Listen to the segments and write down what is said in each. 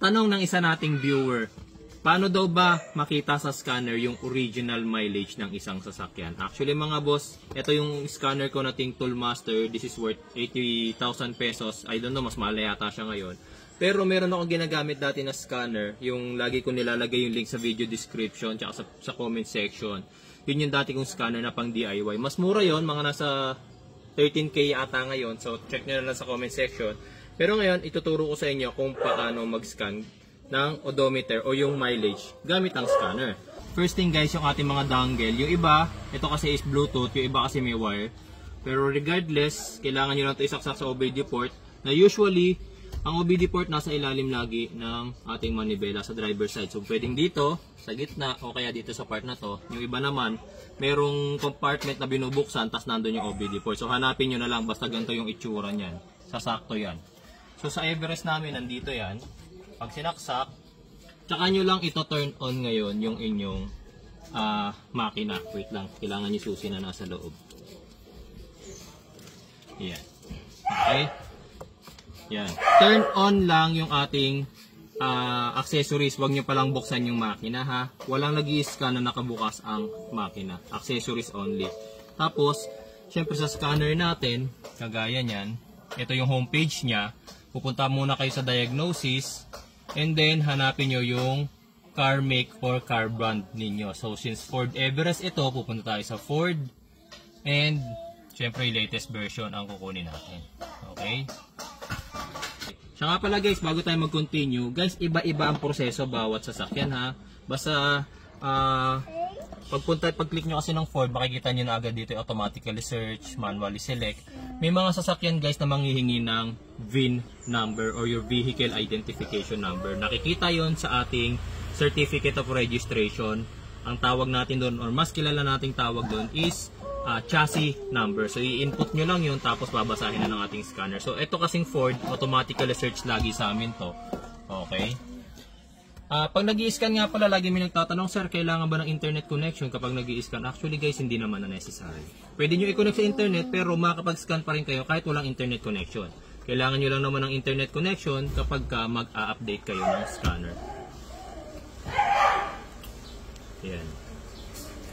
Tanong ng isa nating viewer, paano daw ba makita sa scanner yung original mileage ng isang sasakyan? Actually mga boss, ito yung scanner ko nating Toolmaster. This is worth 80,000 pesos. I don't know, mas mahal yata siya ngayon. Pero meron akong ginagamit dati na scanner, yung lagi ko nilalagay yung link sa video description tsaka sa comment section. Yun yung dati kong scanner na pang DIY. Mas mura yon, mga nasa 13K ata ngayon. So check nyo na lang sa comment section. Pero ngayon, ituturo ko sa inyo kung paano mag-scan ng odometer o yung mileage gamit ang scanner. First thing guys, yung ating mga dongle. Yung iba, ito kasi is Bluetooth, yung iba kasi may wire. Pero regardless, kailangan nyo lang ito isaksak sa OBD port na usually, ang OBD port nasa ilalim lagi ng ating manibela sa driver side. So pwedeng dito, sa gitna, o kaya dito sa part na to. Yung iba naman, merong compartment na binubuksan, tas nandun yung OBD port. So hanapin nyo na lang, basta ganito yung itsura nyan. Sasakto yan. So sa Everest namin, nandito yan. Pag sinaksak, tsaka nyo lang ito turn on ngayon yung inyong makina. Wait lang, kailangan nyo susi na nasa loob. Yan. Okay. Yan. Turn on lang yung ating accessories. Huwag nyo palang buksan yung makina ha. Walang nag-i-scan na nakabukas ang makina. Accessories only. Tapos, syempre sa scanner natin, kagaya nyan, ito yung homepage nya. Pupunta muna kayo sa diagnosis and then hanapin nyo yung car make or car brand ninyo. So since Ford Everest ito, pupunta tayo sa Ford and syempre latest version ang kukunin natin. Okay? Siya nga pala guys, bago tayo mag-continue, guys, iba-iba ang proseso bawat sasakyan ha. Basta pag-click nyo kasi ng Ford, makikita nyo na agad dito automatically search, manually select. May mga sasakyan guys na manghihingi ng VIN number or your vehicle identification number. Nakikita yon sa ating certificate of registration. Ang tawag natin doon or mas kilala nating tawag doon is chassis number. So i-input nyo lang yun tapos babasahin na ng ating scanner. So ito kasing Ford, automatically search lagi sa amin to. Okay? Pag nag-i-scan nga pala, lagi may nagtatanong, sir, kailangan ba ng internet connection kapag nag-i-scan? Actually guys, hindi naman na necessary. Pwede nyo i-connect sa internet pero makakapag-scan pa rin kayo kahit walang internet connection. Kailangan nyo lang naman ng internet connection kapag mag-a-update kayo ng scanner. Yan.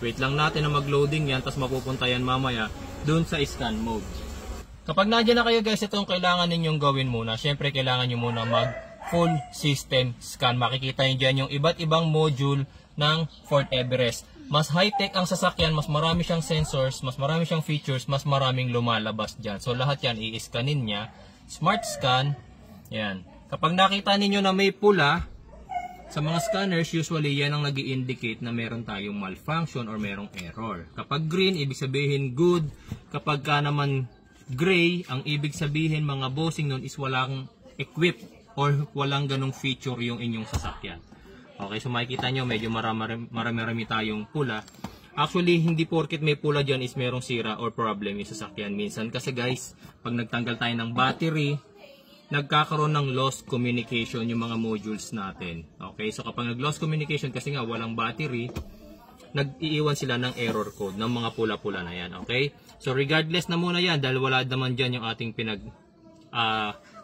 Wait lang natin na mag-loading yan, tapos mapupunta yan mamaya dun sa scan mode. Kapag nandiyan na kayo guys, itong kailangan ninyong gawin muna. Siyempre, kailangan nyo muna full system scan. Makikita nyo dyan yung iba't ibang module ng Ford Everest. Mas high-tech ang sasakyan, mas marami siyang sensors, mas marami siyang features, mas maraming lumalabas dyan. So lahat yan, i-scanin niya. Smart scan. Yan. Kapag nakita ninyo na may pula, sa mga scanners, usually yan ang nag-i-indicate na meron tayong malfunction or merong error. Kapag green, ibig sabihin good. Kapag ka naman gray, ang ibig sabihin mga bossing nun is walang equipped or walang ganong feature yung inyong sasakyan. Okay, so makikita nyo medyo marami tayong pula. Actually, hindi porket may pula dyan is merong sira or problem yung sasakyan. Minsan kasi guys, pag nagtanggal tayo ng battery, nagkakaroon ng lost communication yung mga modules natin. Okay, so kapag nag-lost communication kasi nga walang battery, nag-iiwan sila ng error code ng mga pula-pula na yan. Okay, so regardless na muna yan dahil wala naman dyan yung ating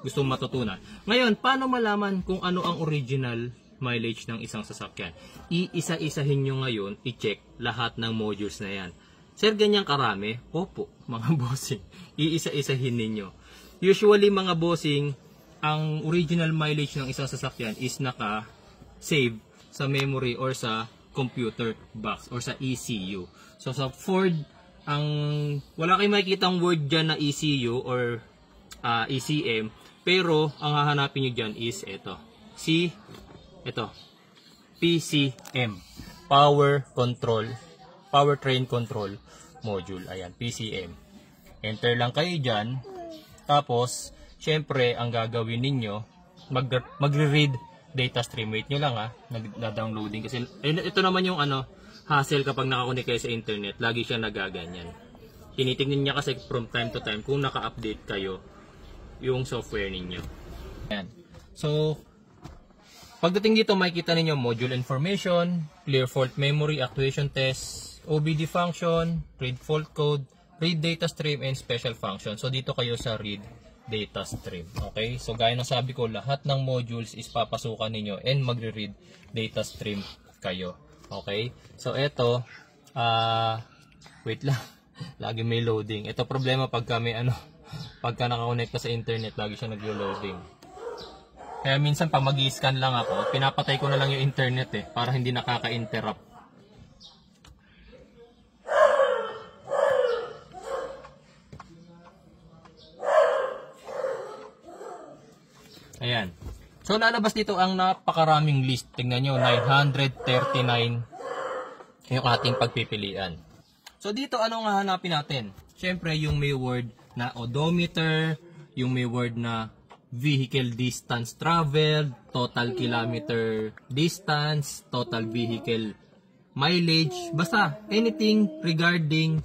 gusto matutunan. Ngayon, paano malaman kung ano ang original mileage ng isang sasakyan? Iisa-isahin nyo ngayon, i-check lahat ng modules na yan. Sir, ganyan karami? Opo, mga bossing. Iisa-isahin ninyo. Usually, mga bossing, ang original mileage ng isang sasakyan is naka-save sa memory or sa computer box or sa ECU. So, sa Ford, wala kayong makikitang word dyan na ECU or ECM. Pero, ang hahanapin nyo dyan is ito. PCM. Powertrain Control Module. Ayan, PCM. Enter lang kayo dyan. Tapos, syempre, ang gagawin ninyo, magre-read data stream. Wait nyo lang nag-downloading. Kasi, ito naman yung hassle kapag nakakunik kayo sa internet. Lagi siya nagaganyan. Tinitingnan niya kasi from time to time kung naka-update kayo yung software ninyo. Ayan. So, pagdating dito, makikita ninyo module information, clear fault memory, actuation test, OBD function, read fault code, read data stream, and special function. So, dito kayo sa read data stream. Okay? So gaya ng sabi ko, lahat ng modules is papasukan ninyo and magre-read data stream kayo. Okay? So ito, wait lang. Lagi may loading. Ito problema pagka may pagka nakakonekta sa internet, lagi siya naglo-loading. Kaya minsan pag mag-i-scan lang ako, pinapatay ko na lang yung internet para hindi nakaka-interrupt. Ayan. So lalabas dito ang napakaraming list. Tingnan nyo, 939 yung ating pagpipilian. So dito anong hahanapin natin? Siyempre yung may word na odometer, yung may word na vehicle distance traveled, total kilometer distance, total vehicle mileage, basta anything regarding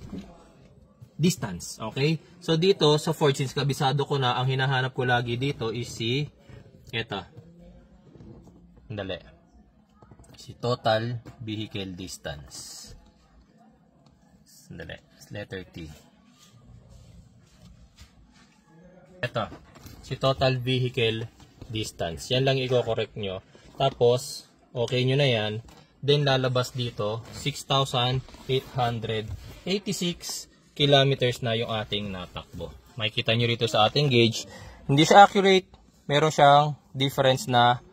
distance. Okay? So dito sa Ford, since kabisado ko na, ang hinahanap ko lagi dito is si si total vehicle distance. Letter T. Si total vehicle distance. Yan lang i-correct nyo. Tapos, okay nyo na yan. Then, lalabas dito, 6,886 kilometers na yung ating natakbo. Makikita nyo rito sa ating gauge. Hindi siya accurate. Meron siyang difference na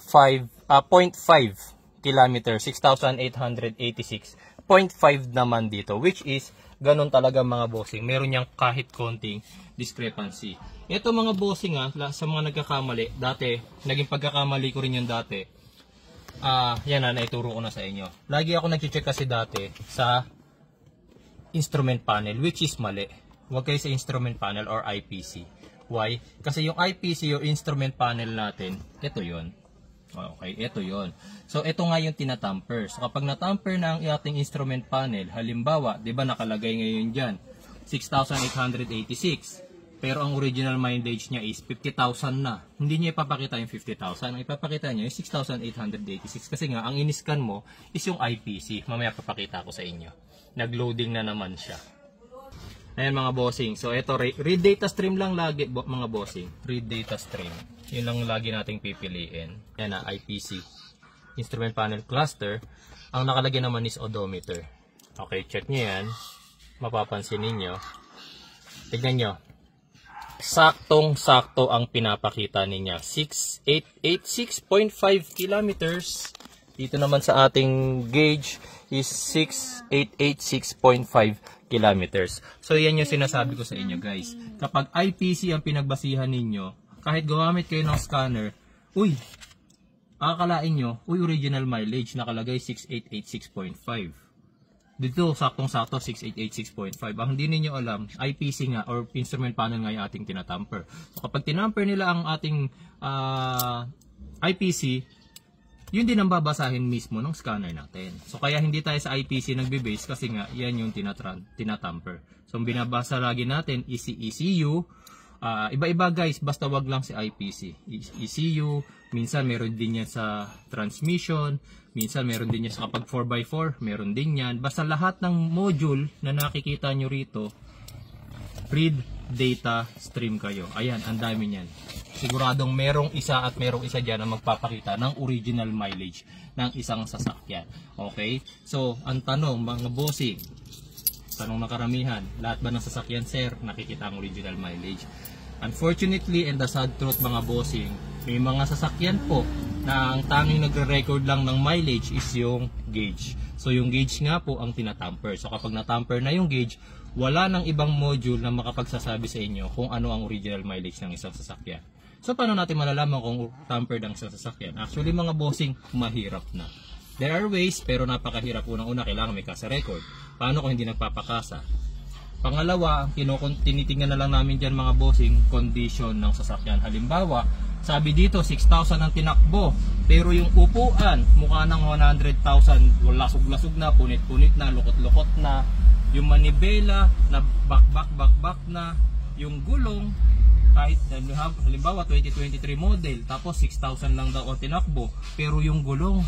0.5 kilometers. 6,886. 0.5 naman dito. Which is, ganun talaga mga bossing. Meron niyang kahit konting discrepancy. Ito mga bossing sa mga nagkakamali. Dati, naging pagkakamali ko rin yung dati. Yan naituro ko na sa inyo. Lagi ako nag-check kasi dati sa instrument panel, which is mali. Huwag kayo sa instrument panel or IPC. Why? Kasi yung IPC, yung instrument panel natin, ito yun. Okay, ito yun. So, ito nga yung tinatamper. So, kapag natamper na ang ating instrument panel, halimbawa, di ba nakalagay ngayon dyan, 6,886. Pero ang original mileage niya is 50,000 na. Hindi niya ipapakita yung 50,000. Ang ipapakita niya yung 6,886. Kasi nga, ang iniscan mo is yung IPC. Mamaya papakita ko sa inyo. Nag-loading na naman siya. Ayan mga bossing. So ito, read data stream lang lagi mga bossing. Read data stream. Yun lang lagi nating pipiliin. Yan IPC. Instrument panel cluster. Ang nakalagay naman is odometer. Okay, check nyo yan. Mapapansin ninyo. Tignan nyo. Saktong-sakto ang pinapakita niya. 6,886.5 kilometers. Dito naman sa ating gauge is 6,886.5 kilometers. So yan yung sinasabi ko sa inyo guys. Kapag IPC ang pinagbasihan ninyo, kahit gumamit kayo ng scanner, akalain nyo, original mileage nakalagay 6,886.5. Dito saktong-sakto 6,886.5. Ang hindi niyo alam, IPC nga or instrument panel nga yung ating tinatamper. So kapag tinamper nila ang ating IPC, yun din ang babasahin mismo ng scanner natin. So kaya hindi tayo sa IPC nagbe-base kasi nga yan yung tinatamper. So ang binabasa lagi natin is si ECU. Iba-iba guys, basta wag lang si IPC. ECU, minsan meron din yan sa transmission, minsan meron din yan sa kapag 4x4, meron din yan. Basta lahat ng module na nakikita nyo rito, read data stream kayo. Ayan, ang dami niyan. Siguradong merong isa dyan na magpapakita ng original mileage ng isang sasakyan. Okay? So, ang tanong, mga bossing, tanong na karamihan, lahat ba ng sasakyan, sir, nakikita ang original mileage? Unfortunately, and the sad truth, mga bossing, may mga sasakyan po na ang tanging nagre-record lang ng mileage is yung gauge. So, yung gauge nga po ang tinatamper. So, kapag natamper na yung gauge, wala nang ibang module na makapagsasabi sa inyo kung ano ang original mileage ng isang sasakyan. So, paano natin malalaman kung tampered ang isang sasakyan? Actually, mga bossing, mahirap na. There are ways, pero napakahirap. Unang-una, kailangan may kasa record. Paano kung hindi nagpapakasa? Pangalawa, tinitingnan na lang namin dyan mga bossing, condition ng sasakyan. Halimbawa, sabi dito, 6,000 ang tinakbo. Pero yung upuan, mukha ng 100,000, lasog-lasog na, punit-punit na, lukot-lukot na. Yung manibela, na back na. Yung gulong, kahit halimbawa 2023 model, tapos 6,000 lang daw ang tinakbo, pero yung gulong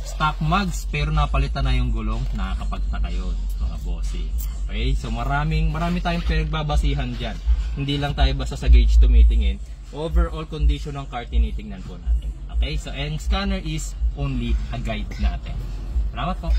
stock mags, pero napalitan na yung gulong, nakakapagtaka yun mga bossing. Okay, so marami tayong pinagbabasihan dyan. Hindi lang tayo basta sa gauge tumitingin. Overall condition ng car tinitingnan po natin. Okay, so ang scanner is only a guide natin. Salamat po.